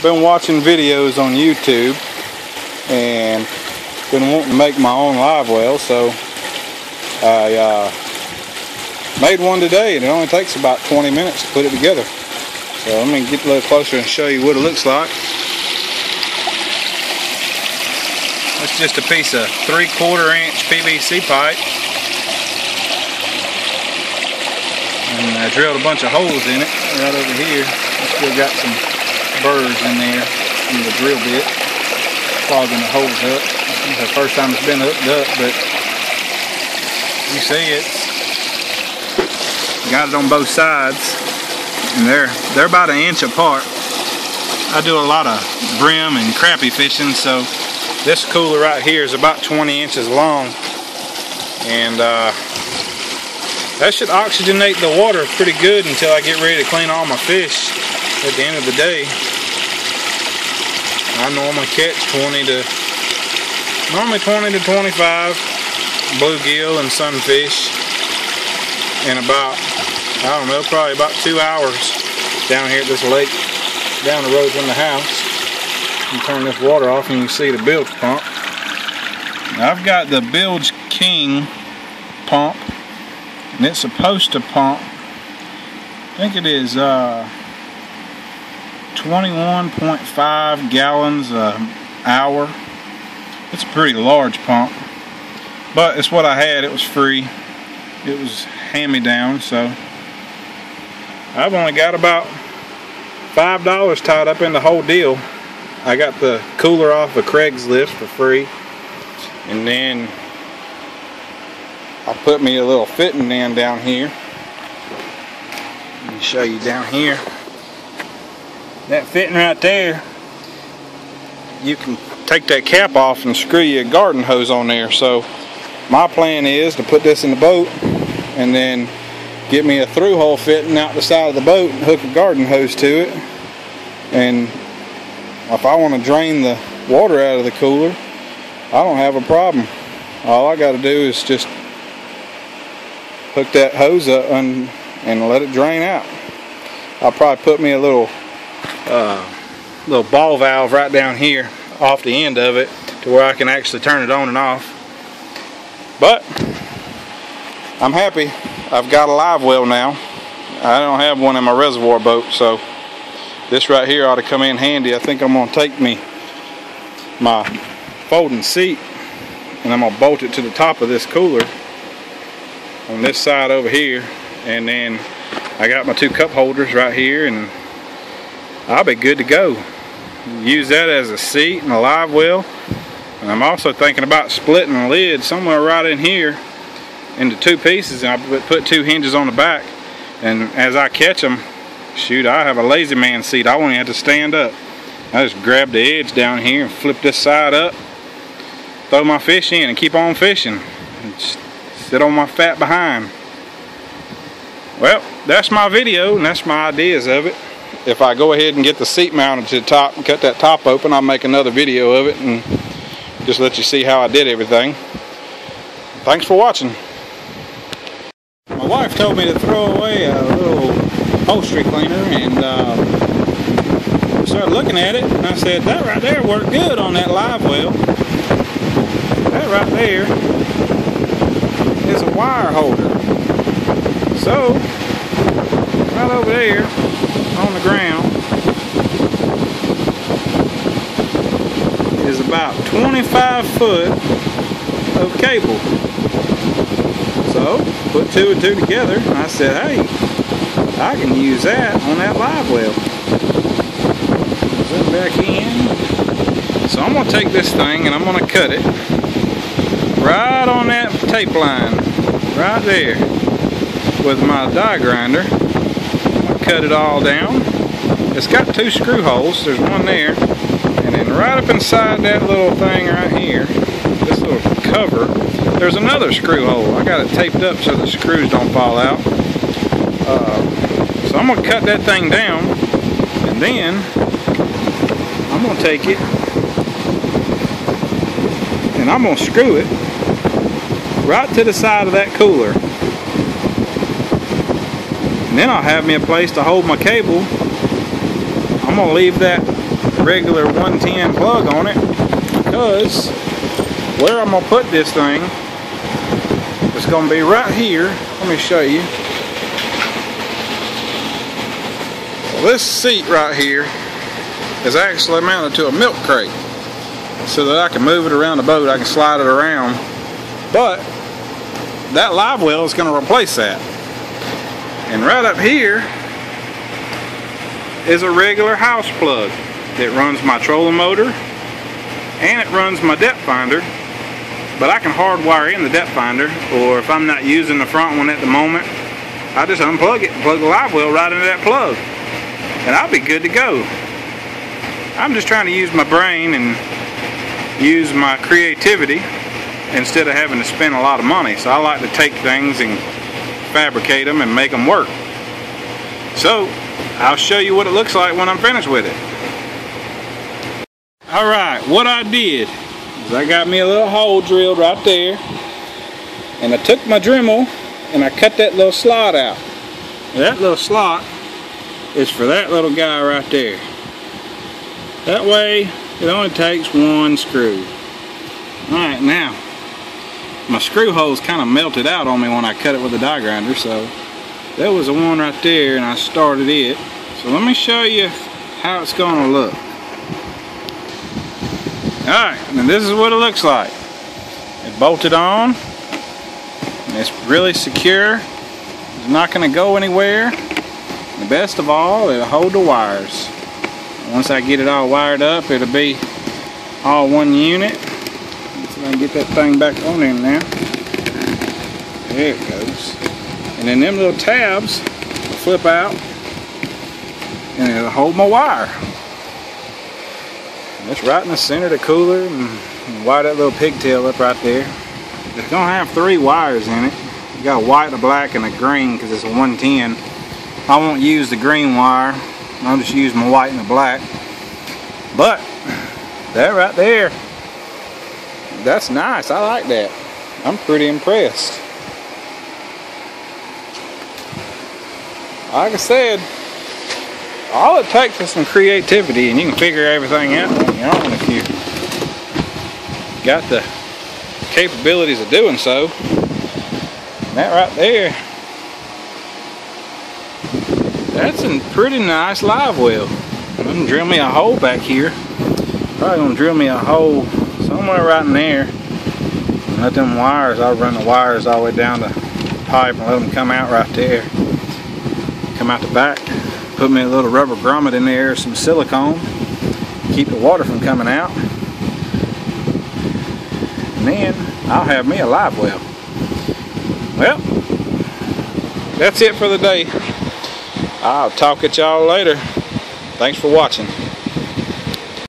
been watching videos on YouTube and been wanting to make my own live well, so I made one today, and it only takes about 20 minutes to put it together. So I'm going to get a little closer and show you what it looks like. It's just a piece of 3/4 inch PVC pipe, and I drilled a bunch of holes in it right over here. I still got some burrs in there in the drill bit, clogging the holes up. It's the first time it's been hooked up, but you see it. Got it on both sides, and they're about 1 inch apart. I do a lot of brim and crappie fishing, so this cooler right here is about 20 inches long, and that should oxygenate the water pretty good until I get ready to clean all my fish at the end of the day. I normally catch 20 to 25 bluegill and sunfish in about, I don't know, probably about 2 hours down here at this lake down the road from the house. You turn this water off and you can see the bilge pump. Now I've got the Bilge King pump, and it's supposed to pump, I think it is 21.5 gallons an hour. It's a pretty large pump, but it's what I had. It was free. It was hand-me-down, so I've only got about $5 tied up in the whole deal. I got the cooler off of Craigslist for free, and then I put me a little fitting in down here. Let me show you down here. That fitting right there, you can take that cap off and screw your garden hose on there. So my plan is to put this in the boat and then get me a through hole fitting out the side of the boat and hook a garden hose to it. And if I want to drain the water out of the cooler, I don't have a problem. All I got to do is just hook that hose up and let it drain out. I'll probably put me a little ball valve right down here off the end of it to where I can actually turn it on and off. But I'm happy. I've got a live well now. I don't have one in my reservoir boat, so this right here ought to come in handy. I think I'm going to take my folding seat and I'm going to bolt it to the top of this cooler on this side over here, and then I got my 2 cup holders right here, and I'll be good to go. Use that as a seat and a live well. And I'm also thinking about splitting the lid somewhere right in here into 2 pieces, and I put 2 hinges on the back, and as I catch them, shoot, I have a lazy man seat. I won't even have to stand up. I just grab the edge down here and flip this side up, throw my fish in, and keep on fishing. And just sit on my fat behind. Well, that's my video, and that's my ideas of it. If I go ahead and get the seat mounted to the top and cut that top open, I'll make another video of it and just let you see how I did everything. Thanks for watching. My wife told me to throw away a little upholstery cleaner, and I started looking at it, and I said, that right there worked good on that live well. That right there is a wire holder. So, right over there on the ground is about 25 foot of cable. So put 2 and 2 together, and I said, hey, I can use that on that live well. Zoom back in. So I'm going to take this thing and I'm going to cut it right on that tape line right there with my die grinder. Cut it all down. It's got 2 screw holes. There's one there, and then right up inside that little thing right here, this little cover, there's another screw hole. I got it taped up so the screws don't fall out. So I'm going to cut that thing down, and then I'm going to take it and I'm going to screw it right to the side of that cooler. And then I'll have me a place to hold my cable. I'm going to leave that regular 110 plug on it, because where I'm gonna put this thing is gonna be right here. Let me show you. Well, this seat right here is actually mounted to a milk crate, so that I can move it around the boat. I can slide it around, but that live well is going to replace that. And right up here is a regular house plug that runs my trolling motor and it runs my depth finder, but I can hardwire in the depth finder, or if I'm not using the front one at the moment, I just unplug it and plug the live well right into that plug, and I'll be good to go. I'm just trying to use my brain and use my creativity instead of having to spend a lot of money. So I like to take things and fabricate them and make them work. So I'll show you what it looks like when I'm finished with it. Alright, what I did is I got me a little hole drilled right there, and I took my Dremel and I cut that little slot out. That little slot is for that little guy right there. That way it only takes one screw. Alright, now my screw holes kind of melted out on me when I cut it with the die grinder, so there was the one right there and I started it. So let me show you how it's going to look. Alright, and this is what it looks like. It's bolted on, and it's really secure. It's not going to go anywhere. And the best of all, it'll hold the wires. Once I get it all wired up, it'll be all one unit. So I can get that thing back on in now. There it goes. And then them little tabs will flip out and it'll hold my wire. And it's right in the center of the cooler, and wire that little pigtail up right there. It's gonna have 3 wires in it. You got a white, a black, and a green because it's a 110. I won't use the green wire. I'll just use my white and the black. But that right there, that's nice. I like that. I'm pretty impressed. Like I said, all it takes is some creativity, and you can figure everything out on your own if you got the capabilities of doing so. And that right there, that's a pretty nice live well. I'm gonna drill me a hole back here. Probably gonna drill me a hole somewhere right in there, and let them wires, I'll run the wires all the way down the pipe and let them come out right there. Come out the back. Put me a little rubber grommet in there, some silicone, keep the water from coming out. And then I'll have me a live well. Well, that's it for the day. I'll talk at y'all later. Thanks for watching.